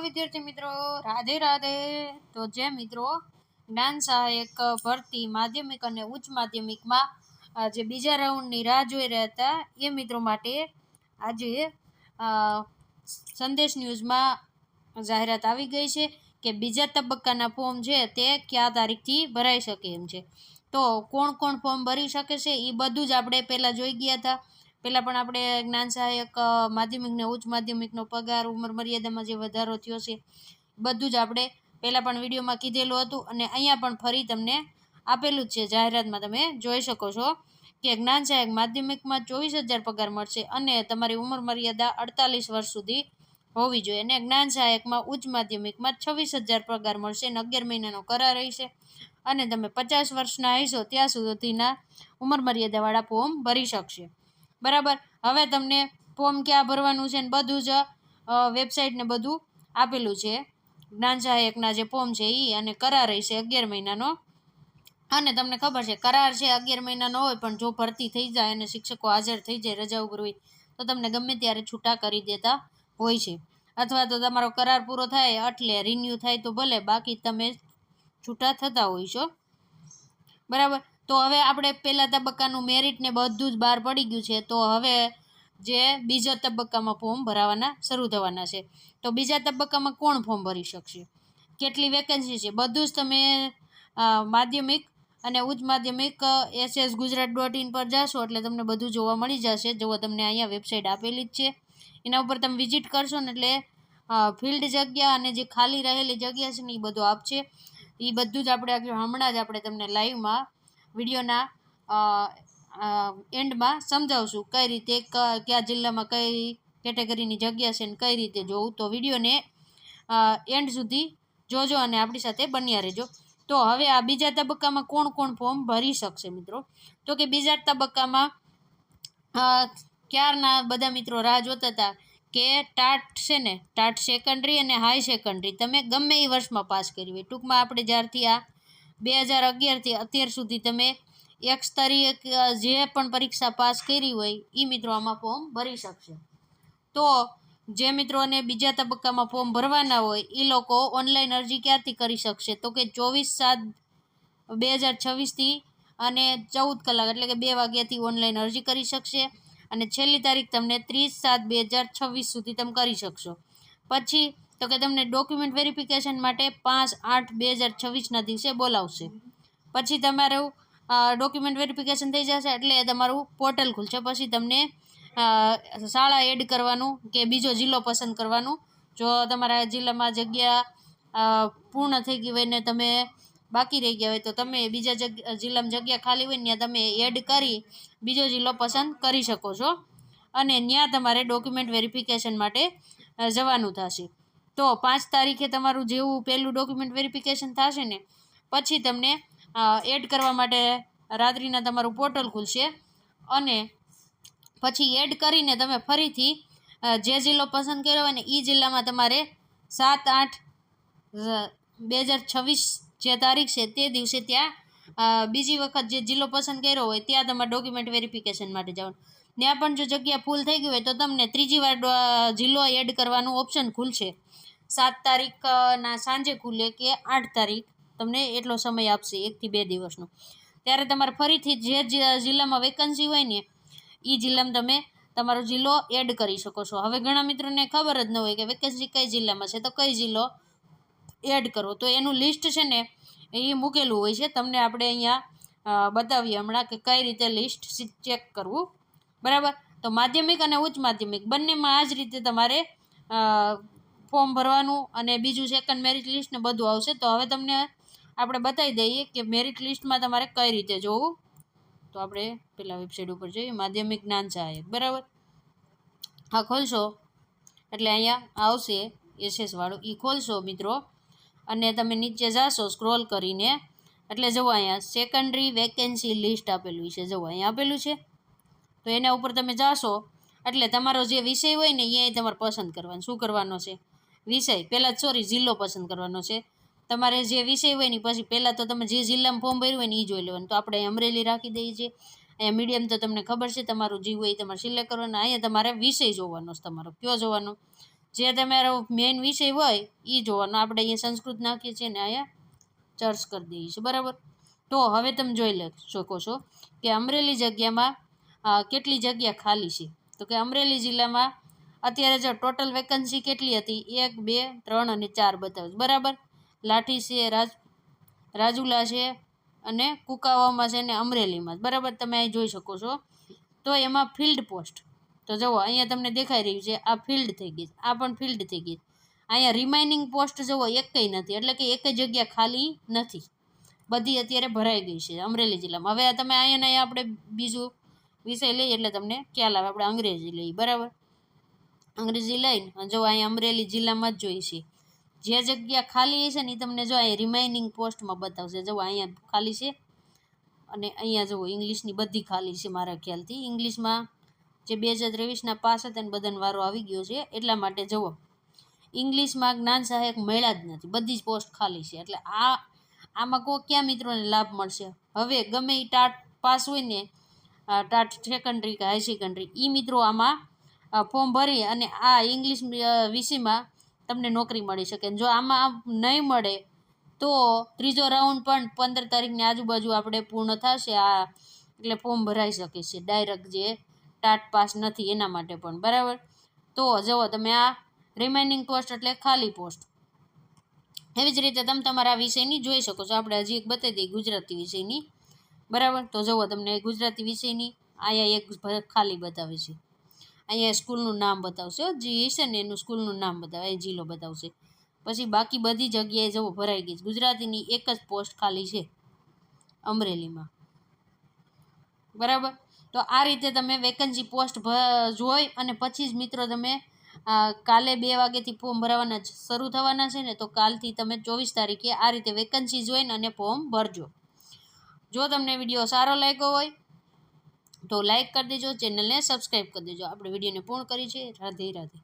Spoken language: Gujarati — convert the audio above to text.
વિદ્યાર્થી મિત્રો, રાધે રાધે। તો જે મિત્રો જ્ઞાન સહાયક ભરતી માધ્યમિક અને ઉચ્ચ માધ્યમિકમાં જે બીજા રાઉન્ડની રાહ જોઈ રહ્યા હતા એ મિત્રો માટે આજે સંદેશ ન્યૂઝમાં જાહેરાત આવી ગઈ છે કે બીજા તબક્કાના ફોર્મ છે તે કયા તારીખથી ભરાઈ શકે એમ છે। તો કોણ કોણ ફોર્મ ભરી શકે છે એ બધું જ આપણે પહેલાં જોઈ ગયા હતા। પહેલાં પણ આપણે જ્ઞાન સહાયક માધ્યમિક ને ઉચ્ચ માધ્યમિકનો પગાર ઉંમર મર્યાદામાં જે વધારો થયો છે બધું જ આપણે પહેલાં પણ વિડીયોમાં કીધેલું હતું અને અહીંયા પણ ફરી તમને આપેલું જ છે જાહેરાતમાં તમે જોઈ શકો છો કે જ્ઞાન સહાયક માધ્યમિકમાં 24,000 પગાર મળશે અને તમારી ઉંમર મર્યાદા 48 વર્ષ સુધી હોવી જોઈએ અને જ્ઞાન સહાયકમાં ઉચ્ચ માધ્યમિકમાં 26,000 પગાર મળશે અને 11 મહિનાનો કરાર રહેશે અને તમે 50 વર્ષના હશો ત્યાં સુધીના ઉંમર મર્યાદાવાળા ફોર્મ ભરી શકશે। બરાબર। હવે તમને ફોર્મ ક્યાં ભરવાનું છે ને બધું જ વેબસાઇટ ને બધું આપેલું છે। જ્ઞાન સહાયકના જે ફોર્મ છે એ અને કરાર રહેશે 11 મહિનાનો અને તમને ખબર છે કરાર છે 11 મહિનાનો હોય પણ જો ભરતી થઈ જાય અને શિક્ષકો હાજર થઈ જાય રજા ઉપર હોય તો તમને ગમે ત્યારે છૂટા કરી દેતા હોય છે અથવા તો તમારો કરાર પૂરો થાય એટલે રિન્યૂ થાય તો ભલે બાકી તમે છૂટા થતા હોય છો। બરાબર। તો હવે આપણે પહેલા તબક્કાનું મેરિટ ને બધું જ બહાર પડી ગયું છે તો હવે જે બીજા તબક્કામાં ફોર્મ ભરાવાના શરૂ થવાના છે। તો બીજા તબક્કામાં કોણ ફોર્મ ભરી શકશે, કેટલી વેકેન્સી છે બધું જ તમે માધ્યમિક અને ઉચ્ચ માધ્યમિક ssgujarat.in પર જાશો એટલે તમને બધું જોવા મળી જશે। જો તમને અહીંયા વેબસાઇટ આપેલી જ છે એના ઉપર તમે વિઝિટ કરશો ને એટલે ફિલ્ડ જગ્યા અને જે ખાલી રહેલી જગ્યા છે ને એ બધું આપશે। એ બધું જ આપણે હમણાં જ આપણે તમને લાઈવમાં વિડીયોના એન્ડમાં સમજાવશું કઈ રીતે કયા જિલ્લામાં કઈ કેટેગરીની જગ્યા છે ને કઈ રીતે જોવું। તો વિડીયોને એન્ડ સુધી જોજો અને આપણી સાથે બન્યા રહેજો। તો હવે આ બીજા તબક્કામાં કોણ કોણ ફોર્મ ભરી શકશે મિત્રો, તો કે બીજા તબક્કામાં ક્યારના બધા મિત્રો રાહ જોતા હતા કે ટાટ છે ને ટાટ સેકન્ડરી અને હાઈ સેકન્ડરી તમે ગમે એ વર્ષમાં પાસ કરી હોય, ટૂંકમાં આપણે જ્યારથી આ 2011થી અત્યાર સુધી તમે એક તારીખ જે પણ પરીક્ષા પાસ કરી હોય એ મિત્રો આમાં ફોર્મ ભરી શકશે। તો જે મિત્રોને બીજા તબક્કામાં ફોર્મ ભરવાના હોય એ લોકો ઓનલાઈન અરજી ક્યારથી કરી શકશે, તો કે 24/7/2026થી અને 14 કલાક એટલે કે 2 વાગ્યાથી ઓનલાઈન અરજી કરી શકશે અને છેલ્લી તારીખ તમને 30/7/2026 સુધી તમે કરી શકશો। પછી તો કે તમને ડોક્યુમેન્ટ વેરિફિકેશન માટે 5/8/2026ના દિવસે બોલાવશે। પછી તમારું ડોક્યુમેન્ટ વેરિફિકેશન થઈ જશે એટલે તમારું પોર્ટલ ખુલશે। પછી તમને શાળા એડ કરવાનું કે બીજો જિલ્લો પસંદ કરવાનું, જો તમારા જિલ્લામાં જગ્યા પૂર્ણ થઈ ગઈ હોય ને તમે બાકી રહી ગયા હોય તો તમે બીજા જિલ્લામાં જગ્યા ખાલી હોય ને ત્યાં તમે એડ કરી બીજો જિલ્લો પસંદ કરી શકો છો અને ત્યાં તમારે ડોક્યુમેન્ટ વેરિફિકેશન માટે જવાનું થશે। તો 5 તારીખે તમારું જેવું પહેલું ડોક્યુમેન્ટ વેરિફિકેશન થશે ને પછી તમને એડ કરવા માટે રાત્રિના તમારું પોર્ટલ ખુલશે અને પછી એડ કરીને તમે ફરીથી જે જિલ્લો પસંદ કર્યો હોય ને એ જિલ્લામાં તમારે 7/8/2026 જે તારીખ છે તે દિવસે ત્યાં બીજી વખત જે જિલ્લો પસંદ કર્યો હોય ત્યાં તમારે ડોક્યુમેન્ટ વેરિફિકેશન માટે જવાનું। ત્યાં પણ જો જગ્યા ફૂલ થઈ ગઈ હોય તો તમને ત્રીજી વાર જિલ્લો એડ કરવાનું ઓપ્શન ખુલશે। 7 તારીખના સાંજે ખુલે કે 8 તારીખ તમને એટલો સમય આપશે 1 થી 2 દિવસનો, ત્યારે તમારે ફરીથી જે જિલ્લામાં વેકન્સી હોય ને એ જિલ્લામાં તમે તમારો જિલ્લો એડ કરી શકો છો। હવે ઘણા મિત્રોને ખબર જ ન હોય કે વેકેન્સી કઈ જિલ્લામાં છે તો કઈ જિલ્લો એડ કરવો, તો એનું લિસ્ટ છે ને એ મૂકેલું હોય છે, તમને આપણે અહીંયા બતાવીએ હમણાં કે કઈ રીતે લિસ્ટ ચેક કરવું। બરાબર। તો માધ્યમિક અને ઉચ્ચ માધ્યમિક બંનેમાં આ જ રીતે તમારે ફોર્મ ભરવાનું અને બીજું સેકન્ડ મેરિટ લિસ્ટ ને બધું આવશે। તો હવે તમને આપણે બતાવી દઈએ કે મેરિટ લિસ્ટમાં તમારે કઈ રીતે જોવું। તો આપણે પેલા વેબસાઇટ ઉપર જોઈએ માધ્યમિક જ્ઞાન સહાયક। બરાબર। હા ખોલશો એટલે અહીંયા આવશે SS વાળું, એ ખોલશો મિત્રો અને તમે નીચે જાશો સ્ક્રોલ કરીને એટલે જુઓ અહીંયા સેકન્ડરી વેકેન્સી લિસ્ટ આપેલું છે, જુઓ અહીંયા આપેલું છે તો એના ઉપર તમે જાશો એટલે તમારો જે વિષય હોય ને એ તમારે પસંદ કરવાનો, શું કરવાનો છે વિષય, પહેલાં જિલ્લો પસંદ કરવાનો છે। તમારે જે વિષય હોય ને પછી પહેલાં તો તમે જે જિલ્લામાં ફોર્મ ભર્યું હોય ને એ જોઈ લેવાનું। તો આપણે અમરેલી રાખી દઈએ છીએ, અહીંયા મીડિયમ તો તમને ખબર છે તમારું જે હોય એ તમારે સિલેક્ટ કરવાનું। અહીંયા તમારે વિષય જોવાનો છે, તમારો કયો જોવાનો જે તમારો મેઇન વિષય હોય એ જોવાનો. આપણે અહીંયા સંસ્કૃત નાખીએ છીએ ને અહીંયા ચર્ચ કરી દઈએ છીએ, બરાબર. તો હવે તમે જોઈ શકો છો કે અમરેલી જગ્યામાં કેટલી જગ્યા ખાલી છે. તો કે અમરેલી જિલ્લામાં અત્યારે જો ટોટલ વેકન્સી કેટલી હતી, 1 2 3 અને 4 બતાવે છે, બરાબર. લાઠી છે, રાજુલા છે અને કુકાવામાં છે ને અમરેલીમાં, બરાબર. તમે અહીં જોઈ શકો છો. તો એમાં ફિલ્ડ પોસ્ટ તો જુઓ અહીંયા તમને દેખાઈ રહ્યું છે, આ ફિલ્ડ થઈ ગઈ, આ પણ ફિલ્ડ થઈ ગઈ. અહીંયા રિમાઇનિંગ પોસ્ટ જુઓ એકઈ નથી, એટલે કે એક જગ્યા ખાલી નથી, બધી અત્યારે ભરાઈ ગઈ છે અમરેલી જિલ્લામાં. હવે તમે અહીંયા આપણે બીજું વિષય લઈએ એટલે તમને ખ્યાલ આવે. આપણે અંગ્રેજી લઈએ, બરાબર. અંગ્રેજી લઈને જો અહીંયા અમરેલી જિલ્લામાં જ જોઈ છે જે જગ્યા ખાલી હશે ને એ તમને જો અહીંયા રિમાઇનિંગ પોસ્ટમાં બતાવશે. જો અહીંયા ખાલી છે અને અહીંયા જુઓ ઇંગ્લિશની બધી ખાલી છે મારા ખ્યાલથી. ઇંગ્લિશમાં જે 2023ના પાસ હતા ને બધાનો વારો આવી ગયો છે, એટલા માટે જુઓ ઇંગ્લિશમાં જ્ઞાન સહાયક મળ્યા જ નથી, બધી જ પોસ્ટ ખાલી છે. એટલે આમાં ક્યાં મિત્રોને લાભ મળશે? હવે ગમે એ ટાટ પાસ હોય ને, ટાટ સેકન્ડરી કે હાઈ સેકન્ડરી, એ મિત્રો આમાં ફોર્મ ભરી અને આ ઇંગ્લિશ વિષયમાં તમને નોકરી મળી શકે. જો આમાં નહીં મળે તો ત્રીજો રાઉન્ડ પણ 15 તારીખની આજુબાજુ આપણે પૂર્ણ થશે એટલે ફોર્મ ભરાઈ શકે છે ડાયરેક્ટ જે ટાટ પાસ નથી એના માટે પણ, બરાબર. તો જુઓ તમે આ રિમાઇનિંગ પોસ્ટ એટલે ખાલી પોસ્ટ. એવી જ રીતે તમે તમારા વિષયની જોઈ શકો છો. આપણે હજી એક બતાવી દઈએ ગુજરાતી વિષયની, બરાબર. તો જુઓ તમને ગુજરાતી વિષયની અહીંયા એક ખાલી બતાવે છે, અહીંયા સ્કૂલનું નામ બતાવશે, જે હશે ને એનું સ્કૂલનું નામ બતાવે, અહીં જિલ્લો બતાવશે. પછી બાકી બધી જગ્યાએ જવો ભરાઈ ગઈ છે. ગુજરાતીની એક જ પોસ્ટ ખાલી છે અમરેલીમાં, બરાબર. તો આ રીતે તમે વેકન્સી પોસ્ટ જોઈ અને પછી જ મિત્રો તમે કાલે 2 વાગ્યાથી ફોર્મ ભરવાના શરૂ થવાના છે ને, તો કાલથી તમે 24 તારીખે આ રીતે વેકન્સી જોઈને અને ફોર્મ ભરજો. જો તમને વિડીયો સારો લાગ્યો હોય તો લાઈક કરી દેજો, ચેનલને સબસ્ક્રાઈબ કરી દેજો. આપણે વિડીયોને પૂર્ણ કરી છે. રાધે રાધે.